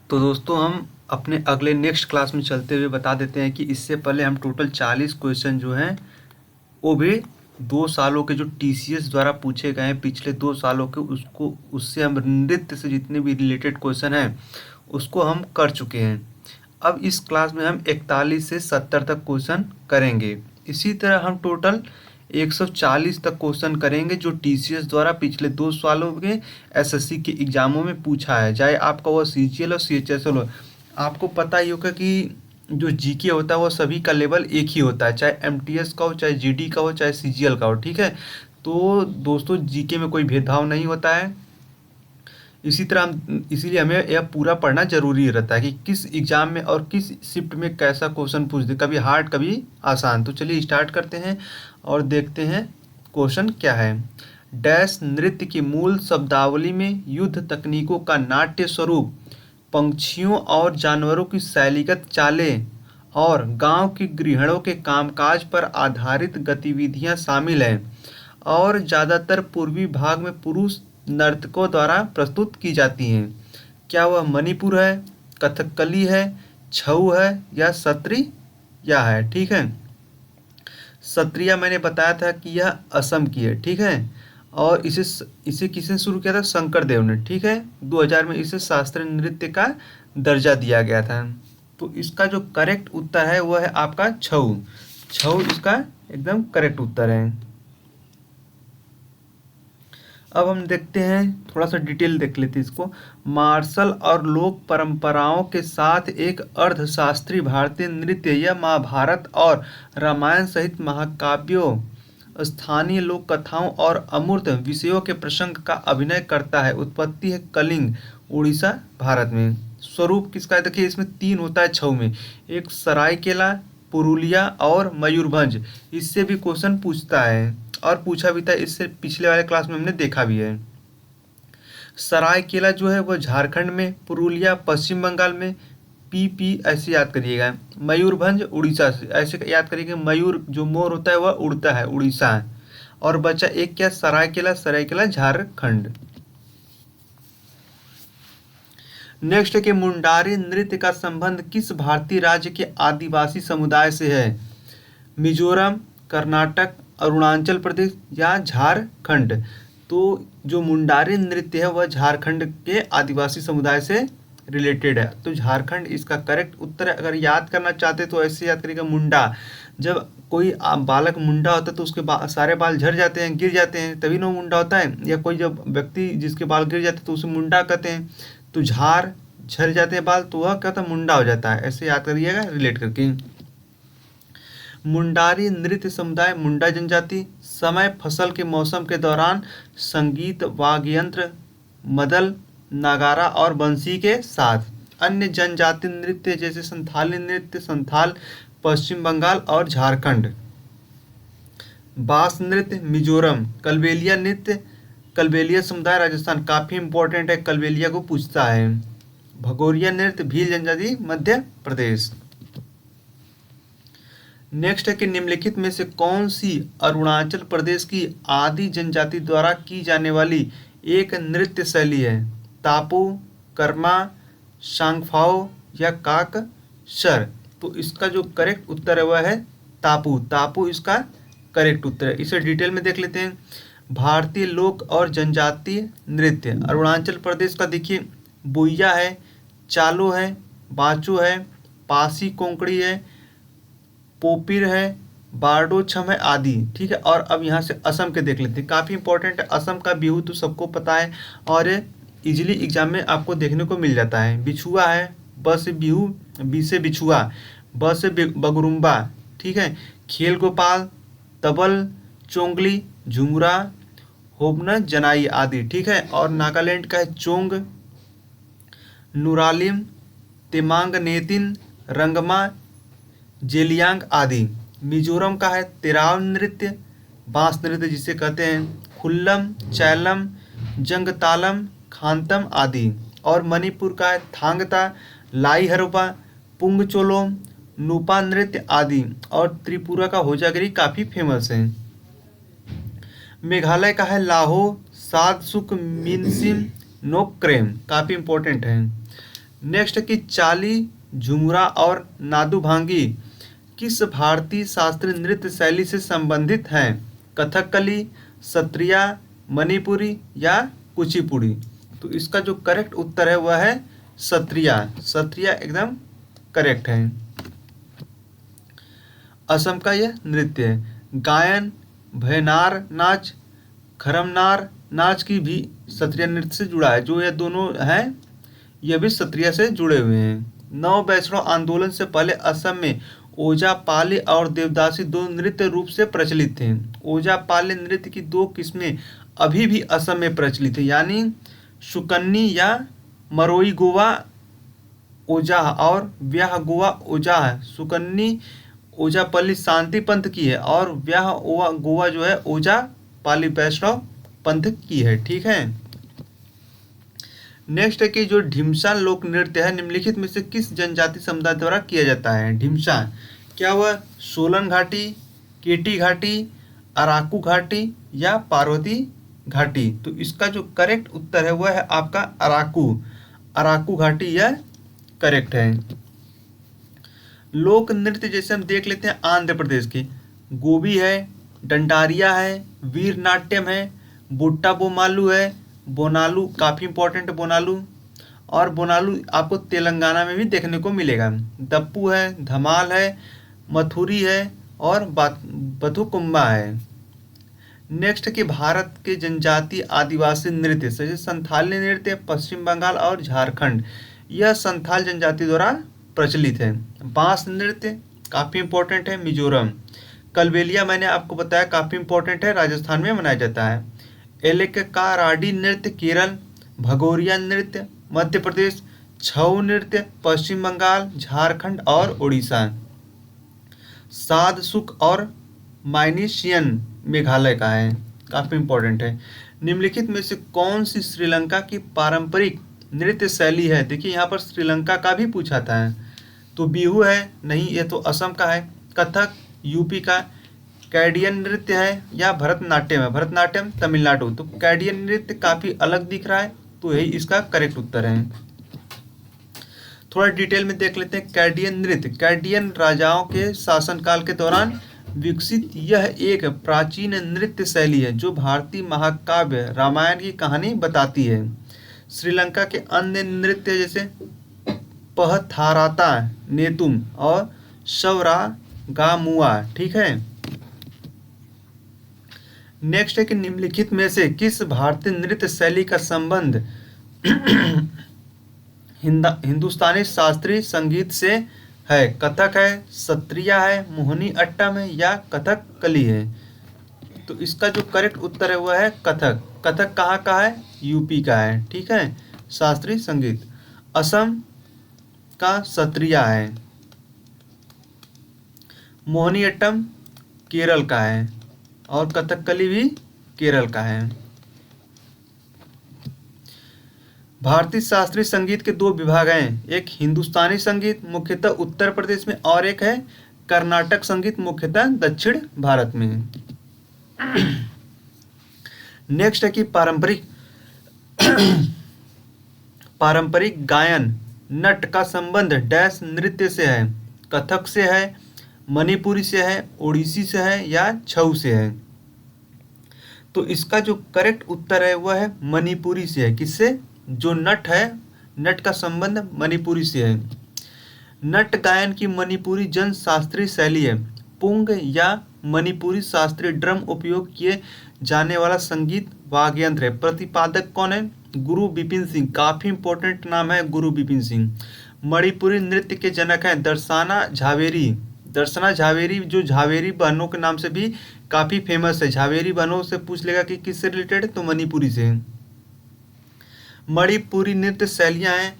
तो दोस्तों हम अपने अगले नेक्स्ट क्लास में चलते हुए बता देते हैं कि इससे पहले हम टोटल 40 क्वेश्चन जो हैं वो भी 2 सालों के जो टीसीएस द्वारा पूछे गए हैं पिछले 2 सालों के उसको उससे हम नृत्य से जितने भी रिलेटेड क्वेश्चन हैं उसको हम कर चुके हैं। अब इस क्लास में हम 41 से 70 तक क्वेश्चन करेंगे। इसी तरह हम टोटल 140 तक क्वेश्चन करेंगे जो टीसीएस द्वारा पिछले 2 सालों के एसएससी के एग्जामों में पूछा है, चाहे आपका वो सीजीएल और सीएचएसएल हो। आपको पता ही होगा कि जो जीके होता है वो सभी का लेवल एक ही होता है, चाहे एमटीएस का हो, चाहे जीडी का हो, चाहे सीजीएल का हो। ठीक है, तो दोस्तों जीके में कोई भेदभाव नहीं होता है। इसी तरह हम इसीलिए हमें यह पूरा पढ़ना जरूरी रहता है कि किस एग्जाम में और किस शिफ्ट में कैसा क्वेश्चन पूछ दे, कभी हार्ड कभी आसान। तो चलिए स्टार्ट करते हैं और देखते हैं क्वेश्चन क्या है। डैश नृत्य की मूल शब्दावली में युद्ध तकनीकों का नाट्य स्वरूप, पंछियों और जानवरों की शैलीगत चालें और गांव की गृहिणों के कामकाज पर आधारित गतिविधियां शामिल हैं और ज़्यादातर पूर्वी भाग में पुरुष नर्तकों द्वारा प्रस्तुत की जाती हैं। क्या वह मणिपुर है, कथकली है, छऊ है या सत्रिया है? ठीक है, सत्रिया मैंने बताया था कि यह असम की है। ठीक है, और इसे किसने शुरू किया था? शंकरदेव ने। ठीक है, 2000 में इसे शास्त्रीय नृत्य का दर्जा दिया गया था। तो इसका जो करेक्ट उत्तर है वह है आपका छऊ। छऊ इसका एकदम करेक्ट उत्तर है। अब हम देखते हैं, थोड़ा सा डिटेल देख लेते हैं इसको। मार्शल और लोक परंपराओं के साथ एक अर्धशास्त्रीय भारतीय नृत्य यह महाभारत और रामायण सहित महाकाव्यों, स्थानीय लोक कथाओं और अमूर्त विषयों के प्रसंग का अभिनय करता है। उत्पत्ति है कलिंग, उड़ीसा, भारत में। स्वरूप किसका है? देखिए इसमें 3 होता है छऊ में, एक सरायकेला, पुरुलिया और मयूरभंज। इससे भी क्वेश्चन पूछता है और पूछा भी था, इससे पिछले वाले क्लास में हमने देखा भी है। सरायकेला जो है वो झारखंड में, पुरुलिया पश्चिम बंगाल में, पीपी ऐसे याद करिएगा। मयूरभंज उड़ीसा से ऐसे याद करिएगा, मयूर जो मोर होता है वह उड़ता है, उड़ीसा है। और बचा एक क्या? सरायकेला, सरायकेला झारखंड। नेक्स्ट है कि मुंडारी नृत्य का संबंध किस भारतीय राज्य के आदिवासी समुदाय से है? मिजोरम, कर्नाटक, अरुणाचल प्रदेश या झारखंड? तो जो मुंडारी नृत्य है वह झारखंड के आदिवासी समुदाय से रिलेटेड है, तो झारखंड इसका करेक्ट उत्तर है। अगर याद करना चाहते तो ऐसे याद करिएगा, मुंडा। जब कोई बालक मुंडा होता है तो उसके सारे बाल झड़ जाते हैं, गिर जाते हैं, तभी ना वो मुंडा होता है। या कोई जब व्यक्ति जिसके बाल गिर जाते हैं तो उसे मुंडा कहते हैं। तो झड़ जाते हैं बाल तो वह कहता है मुंडा हो जाता है, ऐसे याद करिएगा रिलेट करके। मुंडारी नृत्य समुदाय मुंडा जनजाति। समय फसल के मौसम के दौरान संगीत, वाद्ययंत्र, मदल, नगारा और बंसी के साथ। अन्य जनजाति नृत्य जैसे संथाली नृत्य, संथाल, पश्चिम बंगाल और झारखंड। बास नृत्य मिजोरम। कलबेलिया नृत्य, कलबेलिया समुदाय राजस्थान। काफी इंपॉर्टेंट है, कलबेलिया को पूछता है। भगोरिया नृत्य भील जनजाति मध्य प्रदेश। नेक्स्ट है कि निम्नलिखित में से कौन सी अरुणाचल प्रदेश की आदि जनजाति द्वारा की जाने वाली एक नृत्य शैली है? तापू, कर्मा, सांगफाओ या काकसर? तो इसका जो करेक्ट उत्तर है वह है तापू। तापू इसका करेक्ट उत्तर है। इसे डिटेल में देख लेते हैं। भारतीय लोक और जनजातीय नृत्य अरुणाचल प्रदेश का देखिए, बुइया है, चालो है, बाचो है, पासी कोंकड़ी है, पोपिर है, बारडो छम है आदि। ठीक है, और अब यहाँ से असम के देख लेते हैं, काफ़ी इंपॉर्टेंट है। असम का बिहू तो सबको पता है और इजीली एग्जाम में आपको देखने को मिल जाता है। बिछुआ है, ब से बिहू, बी से बिछुआ, ब से बगरुम्बा। ठीक है, खेल गोपाल, तबल, चोंगली, झुमरा, होबना, जनाई आदि। ठीक है, और नागालैंड का है चोंग, नुरालिम, तेमांग नेतिन, रंगमा, जेलियांग आदि। मिजोरम का है तेराव नृत्य, बांस नृत्य जिसे कहते हैं, खुल्लम, चैलम, जंगतालम, खांतम आदि। और मणिपुर का है थांगता, लाई हरपा, पुंगचोलोम, नूपा नृत्य आदि। और त्रिपुरा का होजागिरी काफ़ी फेमस है। मेघालय का है लाहो, सादसुक, मिनसिम, नोक्रेम, काफ़ी इंपॉर्टेंट है। नेक्स्ट कि चाली, झुमरा और नादुभांगी किस भारतीय शास्त्रीय नृत्य शैली से संबंधित हैं? कथकली, सत्रिया, मणिपुरी या कुचिपुड़ी? तो इसका जो करेक्ट उत्तर है वह है सत्रिया। सत्रिया एकदम करेक्ट है। असम का यह नृत्य है। गायन, भयनार नाच, खरमनार नाच की भी सत्रिया नृत्य से जुड़ा है। जो ये दोनों हैं ये भी सत्रिया से जुड़े हुए हैं। नव वैष्णव आंदोलन से पहले असम में ओजापाली और देवदासी दो नृत्य रूप से प्रचलित थे। ओजापाली नृत्य की दो किस्में अभी भी असम में प्रचलित है, यानी सुकन्नी या मरोई गोवा ओजाह और व्याह गोवा ओजाह। सुकन्नी ओजापल्ली शांति पंथ की है और व्याह गोवा जो है ओजापाली वैष्णव पंथ की है। ठीक है। नेक्स्ट है कि जो ढिमसा लोक नृत्य है निम्नलिखित में से किस जनजाति समुदाय द्वारा किया जाता है? ढिमसा क्या वह सोलन घाटी, केटी घाटी, अराकू घाटी या पार्वती घाटी? तो इसका जो करेक्ट उत्तर है वह है आपका अराकू। अराकू घाटी यह करेक्ट है। लोक नृत्य जैसे हम देख लेते हैं आंध्र प्रदेश के, गोबी है, डंडारिया है, वीर नाट्यम है, बुट्टा बोमालू है, बोनालू काफ़ी इंपॉर्टेंट है बोनालू, और बोनालू आपको तेलंगाना में भी देखने को मिलेगा। दप्पू है, धमाल है, मथुरी है और बथुकुम्बा है। नेक्स्ट कि भारत के जनजातीय आदिवासी नृत्य जैसे संथाली नृत्य पश्चिम बंगाल और झारखंड, यह संथाल जनजाति द्वारा प्रचलित है। बांस नृत्य काफ़ी इंपॉर्टेंट है मिजोरम। कलबेलिया मैंने आपको बताया काफ़ी इंपॉर्टेंट है, राजस्थान में मनाया जाता है। एलेक्काराडी नृत्य केरल, भगोरिया नृत्य मध्य प्रदेश, छऊ नृत्य पश्चिम बंगाल, झारखंड और उड़ीसा। साध सुख और माइनिशियन मेघालय का है, काफ़ी इंपॉर्टेंट है। निम्नलिखित में से कौन सी श्रीलंका की पारंपरिक नृत्य शैली है? देखिए यहाँ पर श्रीलंका का भी पूछा था। तो बिहू है, नहीं ये तो असम का है। कथक यूपी का, कैडियन नृत्य है या भरतनाट्यम है? भरतनाट्यम तमिलनाडु। तो कैडियन नृत्य काफ़ी अलग दिख रहा है तो यही इसका करेक्ट उत्तर है। थोड़ा डिटेल में देख लेते हैं कैडियन नृत्य। कैडियन राजाओं के शासनकाल के दौरान विकसित यह एक प्राचीन नृत्य शैली है जो भारतीय महाकाव्य रामायण की कहानी बताती है। श्रीलंका के अन्य नृत्य जैसे पहथाराता नेतुम और शवरागामुआ। ठीक है। नेक्स्ट है कि निम्नलिखित में से किस भारतीय नृत्य शैली का संबंध हिंदुस्तानी शास्त्रीय संगीत से है? कथक है, सत्रिया है, मोहिनी अट्टम है या कथकली है? तो इसका जो करेक्ट उत्तर है वह है कथक। कथक कहाँ का है? यूपी का है। ठीक है, शास्त्रीय संगीत। असम का सत्रिया है। मोहिनी अट्टम केरल का है और कथकली भी केरल का है। भारतीय शास्त्रीय संगीत के दो विभाग हैं, एक हिंदुस्तानी संगीत मुख्यतः उत्तर प्रदेश में और एक है कर्नाटक संगीत मुख्यतः दक्षिण भारत में। नेक्स्ट है कि पारंपरिक गायन नट का संबंध डैश नृत्य से है? कथक से है, मणिपुरी से है, ओडिसी से है या छऊ से है? तो इसका जो करेक्ट उत्तर है वह है मणिपुरी से है। किससे? जो नट है, नट का संबंध मणिपुरी से है। नट गायन की मणिपुरी जन शास्त्रीय शैली है। पुंग या मणिपुरी शास्त्रीय ड्रम उपयोग किए जाने वाला संगीत वाद्ययंत्र है। प्रतिपादक कौन है? गुरु बिपिन सिंह। काफ़ी इंपॉर्टेंट नाम है गुरु बिपिन सिंह। मणिपुरी नृत्य के जनक हैं दर्शना झावेरी। दर्शना झावेरी जो झावेरी बहनों के नाम से भी काफ़ी फेमस है। झावेरी बहनों से पूछ लेगा कि किससे रिलेटेड है तो मणिपुरी से। मणिपुरी नृत्य शैलियाँ हैं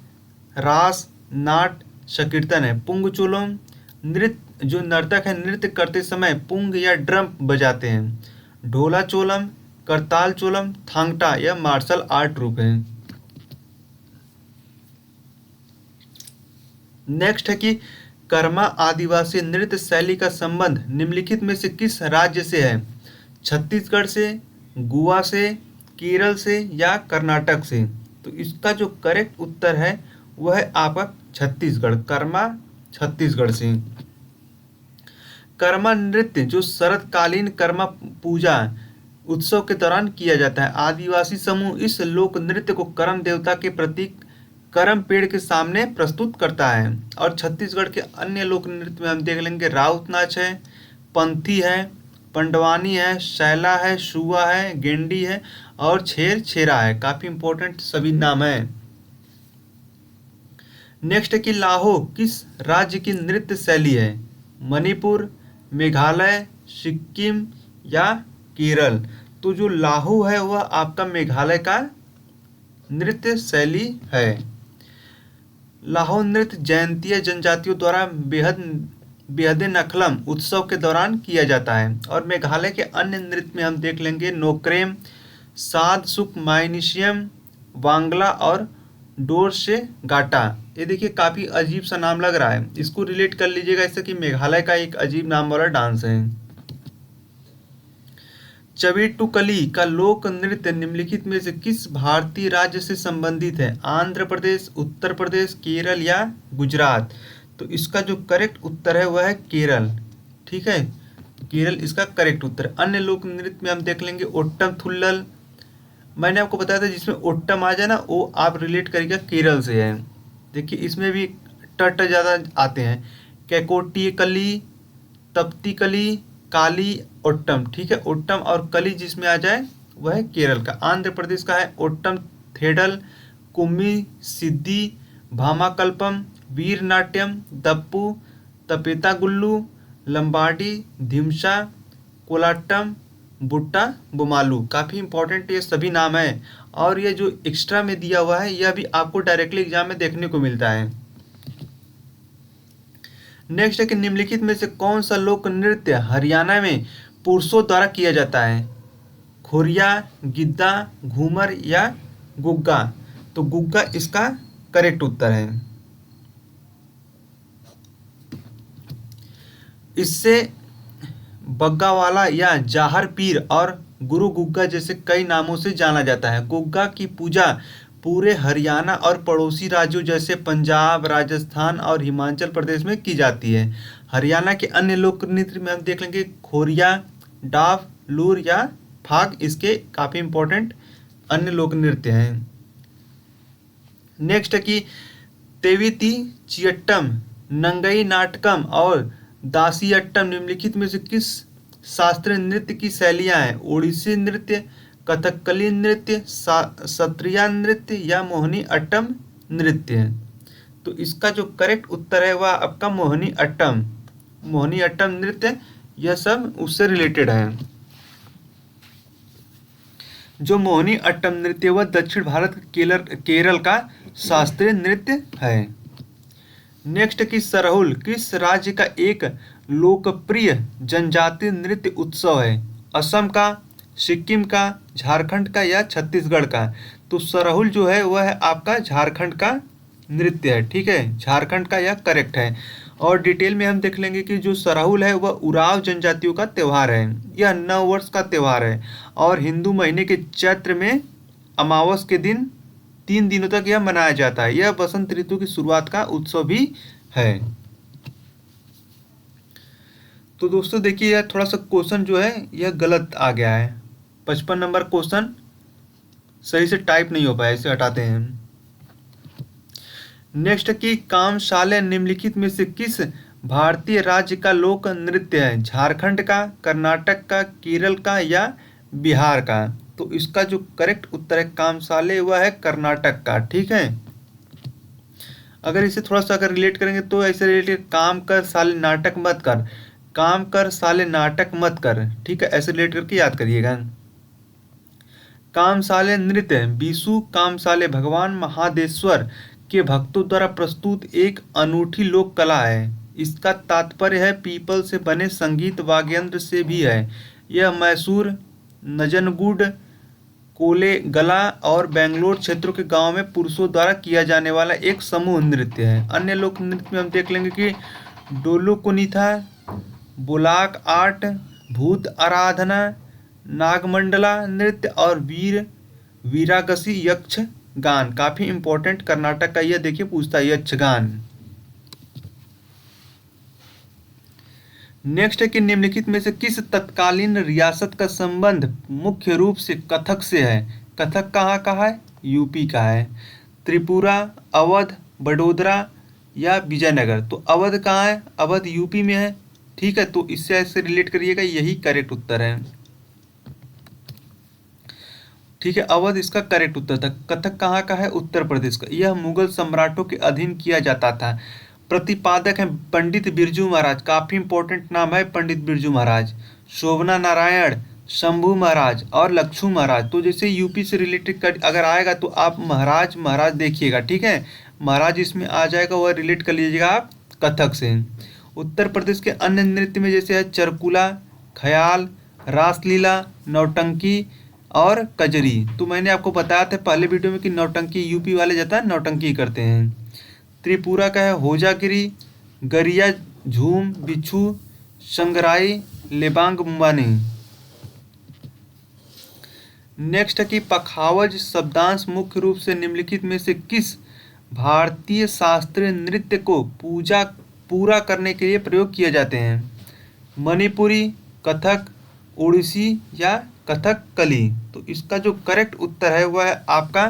रास, नाट, संकीर्तन है। पुंगचोलम नृत्य जो नर्तक है नृत्य करते समय पुंग या ड्रम बजाते हैं। ढोला चोलम, करताल चोलम, थांगटा यह मार्शल आर्ट रूप है। नेक्स्ट है कि कर्मा आदिवासी नृत्य शैली का संबंध निम्नलिखित में से किस राज्य से है? छत्तीसगढ़ से, गोवा से, केरल से या कर्नाटक से? तो इसका जो करेक्ट उत्तर है वह है आपका छत्तीसगढ़, कर्मा छत्तीसगढ़ से। कर्मा नृत्य जो शरतकालीन कर्मा पूजा उत्सव के दौरान किया जाता है। आदिवासी समूह इस लोक नृत्य को करम देवता के प्रतीक करम पेड़ के सामने प्रस्तुत करता है। और छत्तीसगढ़ के अन्य लोक नृत्य में हम देख लेंगे राउत नाच है, पंथी है, पंडवानी है, शैला है, शुआ है, गेंडी है और छेर छेरा है। काफी इंपॉर्टेंट सभी नाम है। नेक्स्ट कि लाहो किस राज्य की नृत्य शैली है? मणिपुर, मेघालय, सिक्किम या केरल? तो जो लाहो है वह आपका मेघालय का नृत्य शैली है। लाहो नृत्य जयंतीय जनजातियों द्वारा बेहद नखलम उत्सव के दौरान किया जाता है। और मेघालय के अन्य नृत्य में हम देख लेंगे नोक्रेम, साद सुक माइनिशियम, वांगला और डोर से गाटा। ये देखिए काफ़ी अजीब सा नाम लग रहा है, इसको रिलेट कर लीजिएगा इससे कि मेघालय का एक अजीब नाम वाला डांस है। चवीटुकली का लोक नृत्य निम्नलिखित में से किस भारतीय राज्य से संबंधित है? आंध्र प्रदेश, उत्तर प्रदेश, केरल या गुजरात? तो इसका जो करेक्ट उत्तर है वह है केरल। ठीक है, केरल इसका करेक्ट उत्तर। अन्य लोक नृत्य में हम देख लेंगे ओट्टम थुल्लल। मैंने आपको बताया था जिसमें ओट्टम आ जाए ना वो आप रिलेट करिएगा केरल से है। देखिए इसमें भी टट ज़्यादा आते हैं। कैकोटी कली, तप्ती कली, काली, ओट्टम। ठीक है, ओट्टम और कली जिसमें आ जाए वह है केरल का। आंध्र प्रदेश का है ओट्टम थेडल, कुम्मी, सिद्धि, भामाकल्पम, वीर नाट्यम, दप्पू, तपेता गुल्लू, लंबाडी, धिमसा, कोलाट्टम, बुट्टा बुमालू। काफ़ी इंपॉर्टेंट ये सभी नाम है। और ये जो एक्स्ट्रा में दिया हुआ है यह भी आपको डायरेक्टली एग्जाम में देखने को मिलता है। नेक्स्ट है कि निम्नलिखित में से कौन सा लोक नृत्य हरियाणा में पुरुषों द्वारा किया जाता है? खोरिया, गिद्दा, घूमर या गुग्गा? तो गुग्गा इसका करेक्ट उत्तर है। इससे बग्गावाला या जाहर पीर और गुरु गुग्गा जैसे कई नामों से जाना जाता है। गुग्गा की पूजा पूरे हरियाणा और पड़ोसी राज्यों जैसे पंजाब, राजस्थान और हिमाचल प्रदेश में की जाती है। हरियाणा के अन्य लोक नृत्य में हम देख लेंगे खोरिया, डाफ, लूर या फाग इसके काफ़ी इंपॉर्टेंट अन्य लोक नृत्य हैं। नेक्स्ट है कि तेविती चियट्टम, नंगई नाटकम और दासियट्टम निम्नलिखित में से किस शास्त्रीय नृत्य की शैलियाँ हैं? ओडिसी नृत्य, कथकली नृत्य, सत्रिया नृत्य या मोहिनी अट्टम नृत्य है? तो इसका जो करेक्ट उत्तर है वह आपका मोहिनी अट्टम। मोहिनी अट्टम नृत्य यह सब उससे रिलेटेड है। जो मोहिनी अट्टम नृत्य वह दक्षिण भारत केरल का शास्त्रीय नृत्य है। नेक्स्ट की सरहुल किस राज्य का एक लोकप्रिय जनजातीय नृत्य उत्सव है? असम का, सिक्किम का, झारखंड का या छत्तीसगढ़ का? तो सरहुल जो है वह है आपका झारखंड का नृत्य है। ठीक है, झारखंड का यह करेक्ट है। और डिटेल में हम देख लेंगे कि जो सरहुल है वह उराव जनजातियों का त्यौहार है। यह नव वर्ष का त्यौहार है और हिंदू महीने के चैत्र में अमावस के दिन 3 दिनों तक यह मनाया जाता है। यह बसंत ऋतु की शुरुआत का उत्सव भी है। तो दोस्तों देखिए यह थोड़ा सा क्वेश्चन जो है यह गलत आ गया है। 55 नंबर क्वेश्चन सही से टाइप नहीं हो पाया, इसे हटाते हैं। नेक्स्ट की कामशाले निम्नलिखित में से किस भारतीय राज्य का लोक नृत्य है? झारखंड का, कर्नाटक का, केरल का या बिहार का? तो इसका जो करेक्ट उत्तर है कामशाले वह है कर्नाटक का। ठीक है, अगर इसे थोड़ा सा अगर रिलेट करेंगे तो ऐसे रिलेटेड काम कर साले नाटक मत कर, काम कर साले नाटक मत कर। ठीक है, ऐसे रिलेट करके याद करिएगा। कामशाले नृत्य बीसू कामशाले भगवान महादेश्वर के भक्तों द्वारा प्रस्तुत एक अनूठी लोक कला है। इसका तात्पर्य है पीपल से बने संगीत वाद्ययंत्र से भी है। यह मैसूर, नजनगुड, कोलेगला और बेंगलोर क्षेत्रों के गांव में पुरुषों द्वारा किया जाने वाला एक समूह नृत्य है। अन्य लोक नृत्य में हम देख लेंगे कि डोलो कुनीथा, बुलाक आर्ट, भूत आराधना, नागमंडला नृत्य और वीरागसी यक्ष गान, काफी इंपॉर्टेंट कर्नाटक का यह देखिए पूछता है यक्षगान। नेक्स्ट है कि निम्नलिखित में से किस तत्कालीन रियासत का संबंध मुख्य रूप से कथक से है। कथक कहाँ का है, यूपी का है। त्रिपुरा, अवध, बड़ोदरा या विजयनगर। तो अवध कहाँ है, अवध यूपी में है। ठीक है, तो इससे ऐसे रिलेट करिएगा, यही करेक्ट उत्तर है। ठीक है, अवध इसका करेक्ट उत्तर था। कथक कहाँ का है, उत्तर प्रदेश का। यह मुगल सम्राटों के अधीन किया जाता था। प्रतिपादक हैं पंडित बिरजू महाराज, काफी इंपॉर्टेंट नाम है पंडित बिरजू महाराज। शोभना नारायण, शंभू महाराज और लक्ष्मू महाराज। तो जैसे यूपी से रिलेटेड अगर आएगा तो आप महाराज महाराज देखिएगा। ठीक है, महाराज इसमें आ जाएगा, वह रिलेट कर लीजिएगा आप कथक से। उत्तर प्रदेश के अन्य नृत्य में जैसे है चरकुला, ख्याल, रासलीला, नौटंकी और कजरी। तो मैंने आपको बताया था पहले वीडियो में कि नौटंकी यूपी वाले ज़्यादा नौटंकी करते हैं। त्रिपुरा का है होजागिरी, गरिया, झूम, बिच्छू, संगराई, लेबांग मुंबानी। नेक्स्ट है कि पखावज शब्दांश मुख्य रूप से निम्नलिखित में से किस भारतीय शास्त्रीय नृत्य को पूरा करने के लिए प्रयोग किए जाते हैं। मणिपुरी, कथक, ओडिसी या कथकली। तो इसका जो करेक्ट उत्तर है वह है आपका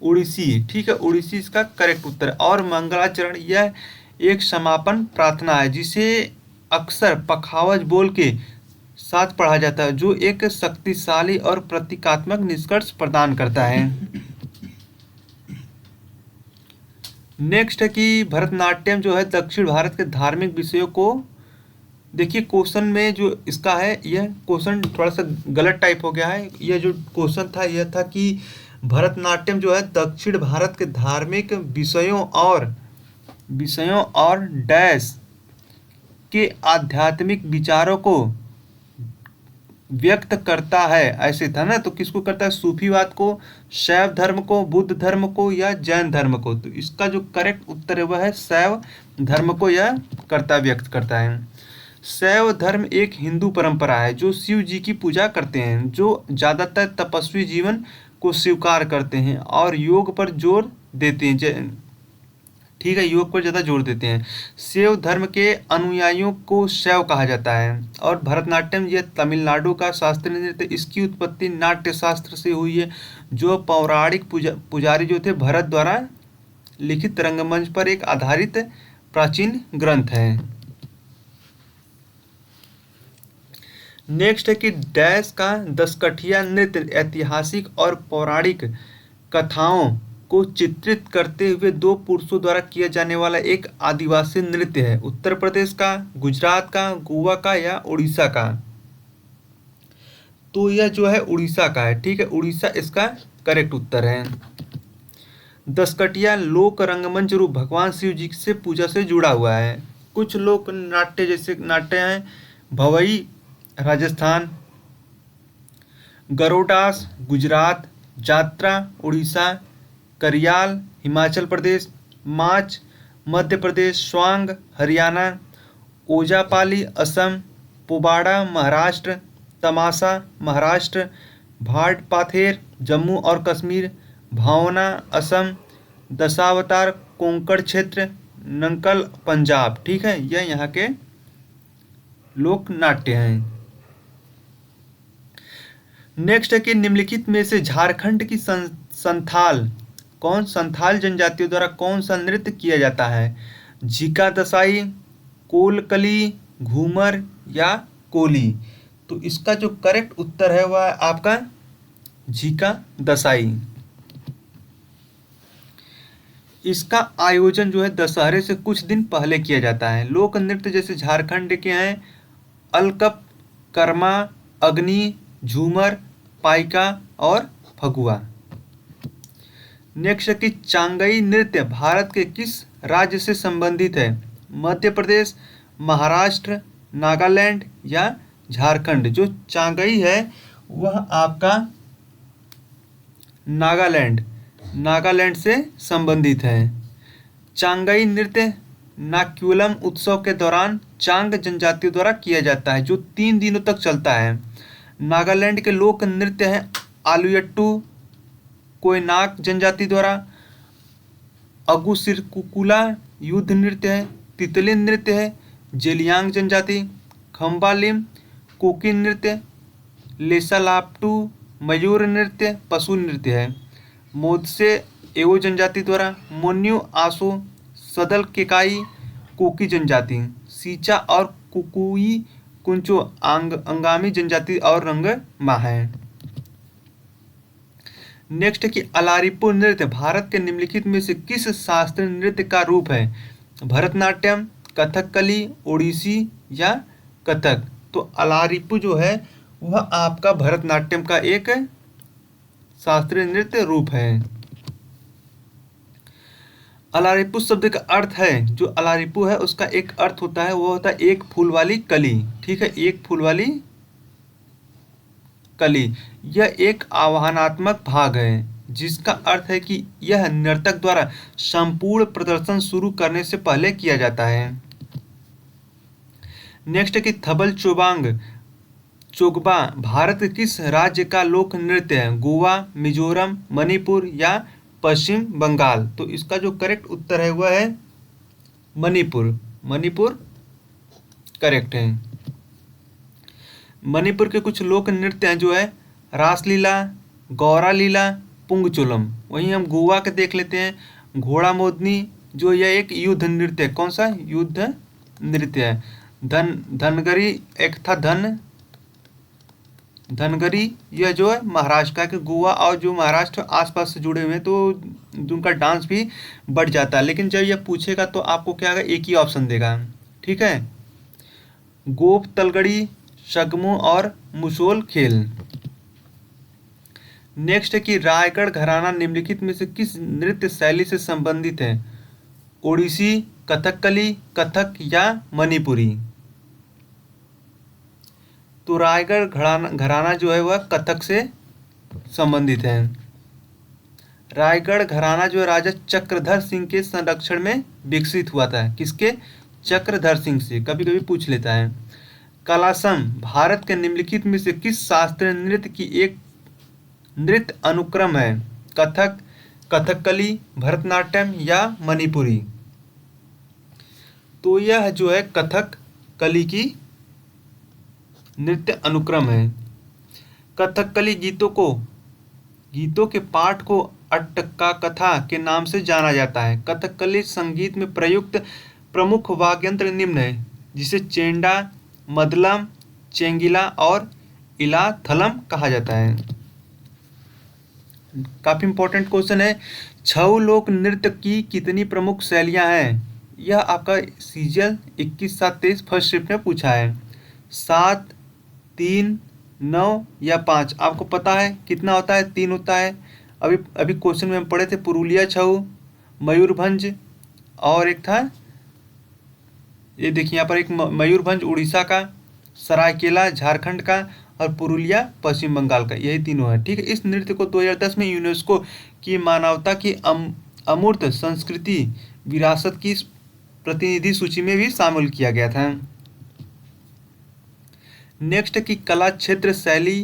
ओडिसी। ठीक है, ओडिसी इसका करेक्ट उत्तर है। और मंगलाचरण यह एक समापन प्रार्थना है जिसे अक्सर पखावज बोल के साथ पढ़ा जाता है, जो एक शक्तिशाली और प्रतीकात्मक निष्कर्ष प्रदान करता है। नेक्स्ट है कि भरतनाट्यम जो है दक्षिण भारत के धार्मिक विषयों को, देखिए क्वेश्चन में जो इसका है, यह क्वेश्चन थोड़ा सा गलत टाइप हो गया है। यह जो क्वेश्चन था यह था कि भरतनाट्यम जो है दक्षिण भारत के धार्मिक विषयों और डैश के आध्यात्मिक विचारों को व्यक्त करता है, ऐसे था ना। तो किसको करता है, सूफीवाद को, शैव धर्म को, बुद्ध धर्म को या जैन धर्म को। तो इसका जो करेक्ट उत्तर है वह है शैव धर्म को यह करता व्यक्त करता है। शैव धर्म एक हिंदू परंपरा है जो शिव जी की पूजा करते हैं, जो ज़्यादातर तपस्वी जीवन को स्वीकार करते हैं और योग पर जोर देते हैं। ठीक है, योग पर ज़्यादा जोर देते हैं। शैव धर्म के अनुयायियों को शैव कहा जाता है। और भरतनाट्यम यह तमिलनाडु का शास्त्रीय नृत्य, इसकी उत्पत्ति नाट्य शास्त्र से हुई है, जो पौराणिक पुजारी जो थे भरत द्वारा लिखित रंगमंच पर एक आधारित प्राचीन ग्रंथ है। नेक्स्ट है कि डैश का दसकठिया नृत्य ऐतिहासिक और पौराणिक कथाओं को चित्रित करते हुए दो पुरुषों द्वारा किया जाने वाला एक आदिवासी नृत्य है। उत्तर प्रदेश का, गुजरात का, गोवा का या उड़ीसा का। तो यह जो है उड़ीसा का है। ठीक है, उड़ीसा इसका करेक्ट उत्तर है। दसकठिया लोक रंगमंच रूप भगवान शिव जी से पूजा से जुड़ा हुआ है। कुछ लोक नाट्य जैसे नाट्य हैं भवई राजस्थान, गरोडास गुजरात, जात्रा उड़ीसा, करियाल हिमाचल प्रदेश, माच मध्य प्रदेश, स्वांग हरियाणा, ओजापाली असम, पोबाड़ा महाराष्ट्र, तमाशा महाराष्ट्र, भाट पाथेर जम्मू और कश्मीर, भावना असम, दशावतार कोंकण क्षेत्र, नंकल पंजाब। ठीक है, यह यहाँ के लोक नाट्य हैं। नेक्स्ट है कि निम्नलिखित में से झारखंड की संथाल जनजातियों द्वारा कौन सा नृत्य किया जाता है। झिका दसाई, कोलकली, घूमर या कोली। तो इसका जो करेक्ट उत्तर है वह आपका झिका दसाई। इसका आयोजन जो है दशहरे से कुछ दिन पहले किया जाता है। लोक नृत्य जैसे झारखंड के हैं अलकप, कर्मा, अग्नि, झूमर, पाइका और फगुआ। नेक्स्ट है कि चांगई नृत्य भारत के किस राज्य से संबंधित है। मध्य प्रदेश, महाराष्ट्र, नागालैंड या झारखंड। जो चांगई है वह आपका नागालैंड से संबंधित है। चांगई नृत्य नाक्युलम उत्सव के दौरान चांग जनजातियों द्वारा किया जाता है, जो 3 दिनों तक चलता है। नागालैंड के लोक नृत्य हैं आलुयट्टू, कोयनाक जनजाति द्वारा। अगुसिरकुकुला युद्ध नृत्य है। तितली नृत्य है। जेलियांग जनजाति। खम्बालिम कुकी नृत्य। लेसालाप्टू मयूर नृत्य पशु नृत्य है। मोदसे एवो जनजाति द्वारा। मोन्यू आसो सदल केकाई कुकी जनजाति। सीचा और कुकुई कुंचो अंगामी जनजाति और रंग मा है। नेक्स्ट कि अलारिपु नृत्य भारत के निम्नलिखित में से किस शास्त्रीय नृत्य का रूप है? भरतनाट्यम, कथकली, ओडिसी या कथक। तो अलारिपु जो है वह आपका भरतनाट्यम का एक शास्त्रीय नृत्य रूप है। अलारिपु शब्द का अर्थ है, जो अलारिपु है उसका एक अर्थ होता है, वो होता है एक फूल वाली कली। ठीक है, एक फूल वाली कली। यह एक आह्वानात्मक भाग है जिसका अर्थ है कि यह नर्तक द्वारा संपूर्ण प्रदर्शन शुरू करने से पहले किया जाता है। नेक्स्ट है कि थबल चोगबा भारत के किस राज्य का लोक नृत्य है? गोवा, मिजोरम, मणिपुर या पश्चिम बंगाल। तो इसका जो करेक्ट उत्तर है वह है मणिपुर। मणिपुर करेक्ट है। मणिपुर के कुछ लोक नृत्य हैं जो है रासलीला, गौरा लीला, पुंगचोलम। वहीं हम गोवा के देख लेते हैं घोड़ा मोदनी, जो यह एक युद्ध नृत्य है। कौन सा युद्ध नृत्य है? धनगरी एक था धनगरी, यह जो है महाराष्ट्र का, कि गोवा और जो महाराष्ट्र आसपास से जुड़े हुए हैं तो उनका डांस भी बढ़ जाता है। लेकिन जब यह पूछेगा तो आपको क्या होगा, एक ही ऑप्शन देगा। ठीक है, गोप तलगड़ी, शगमो और मुसोल खेल। नेक्स्ट है कि रायगढ़ घराना निम्नलिखित में से किस नृत्य शैली से संबंधित है? ओडिसी, कथकली, कथक या मणिपुरी। तो रायगढ़ घराना जो है वह कथक से संबंधित है। रायगढ़ घराना जो राजा चक्रधर सिंह के संरक्षण में विकसित हुआ था। किसके? चक्रधर सिंह से। कभी कभी पूछ लेता है। कलासम भारत के निम्नलिखित में से किस शास्त्रीय नृत्य की एक नृत्य अनुक्रम है? कथक, कथकली, भरतनाट्यम या मणिपुरी। तो यह जो है कथक कली की नृत्य अनुक्रम है। कथकली गीतों के पाठ को अट्टका कथा के नाम से जाना जाता है। कथकली संगीत में प्रयुक्त प्रमुख वाद्ययंत्र निम्न है, जिसे चेंडा, मदलम, चेंगिला और इलाथलम कहा जाता है। काफी इंपॉर्टेंट क्वेश्चन है। छऊ लोक नृत्य की कितनी प्रमुख शैलियां हैं? यह आपका सीजीएल 21/7/23 फर्स्ट शिफ्ट में पूछा है। 7, 3, 9 या 5। आपको पता है कितना होता है? 3 होता है। अभी क्वेश्चन में हम पढ़े थे पुरुलिया छऊ, मयूरभंज और एक था, ये देखिए यहाँ पर एक मयूरभंज उड़ीसा का, सरायकेला झारखंड का और पुरुलिया पश्चिम बंगाल का, यही तीनों है। ठीक है, इस नृत्य को 2010 में यूनेस्को की मानवता की अमूर्त संस्कृति विरासत की प्रतिनिधि सूची में भी शामिल किया गया था। नेक्स्ट की कला क्षेत्र शैली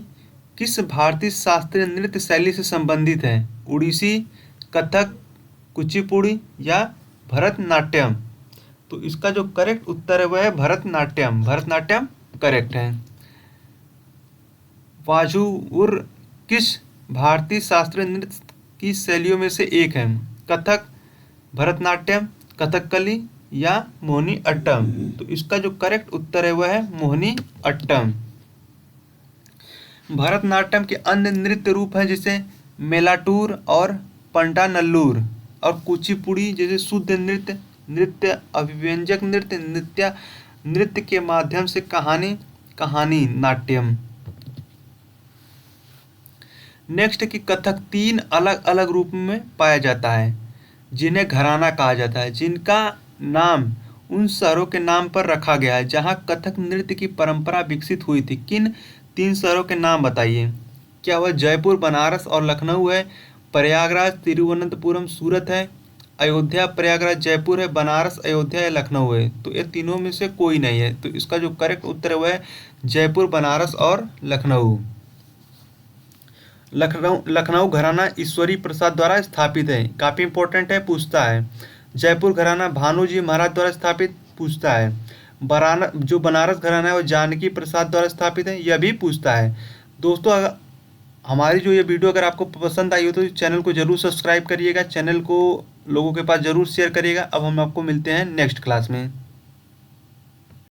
किस भारतीय शास्त्रीय नृत्य शैली से संबंधित है? उड़ीसी, कथक, कुचिपुड़ी या भरतनाट्यम। तो इसका जो करेक्ट उत्तर है वह है भरतनाट्यम। भरतनाट्यम करेक्ट है। वाजुर किस भारतीय शास्त्रीय नृत्य की शैलियों में से एक है? कथक, भरतनाट्यम, कथकली या मोहिनी अट्टम। तो इसका जो करेक्ट उत्तर है वह है मोहिनी अट्टम। भरतनाट्यम के अन्य नृत्य रूप हैं जैसे मेलाटूर और पंडानल्लूर, और कुचिपुड़ी जैसे शुद्ध नृत्य, अभिव्यंजक नृत्य के माध्यम से कहानी नाट्यम। नेक्स्ट कि कथक 3 अलग अलग रूप में पाया जाता है, जिन्हें घराना कहा जाता है, जिनका नाम उन शहरों के नाम पर रखा गया है जहां कथक नृत्य की परंपरा विकसित हुई थी। किन 3 शहरों के नाम बताइए? क्या वह जयपुर, बनारस और लखनऊ है? प्रयागराज, तिरुवनंतपुरम, सूरत है? अयोध्या, प्रयागराज, जयपुर है? बनारस, अयोध्या या लखनऊ है? तो ये तीनों में से कोई नहीं है। तो इसका जो करेक्ट उत्तर है वह है जयपुर, बनारस और लखनऊ। लखनऊ लखनऊ घराना ईश्वरी प्रसाद द्वारा स्थापित है, काफ़ी इंपॉर्टेंट है, पूछता है। जयपुर घराना भानु जी महाराज द्वारा स्थापित, पूछता है। जो बनारस घराना है वो जानकी प्रसाद द्वारा स्थापित है, यह भी पूछता है। दोस्तों हमारी जो ये वीडियो अगर आपको पसंद आई हो तो चैनल को जरूर सब्सक्राइब करिएगा, चैनल को लोगों के पास जरूर शेयर करिएगा। अब हम आपको मिलते हैं नेक्स्ट क्लास में।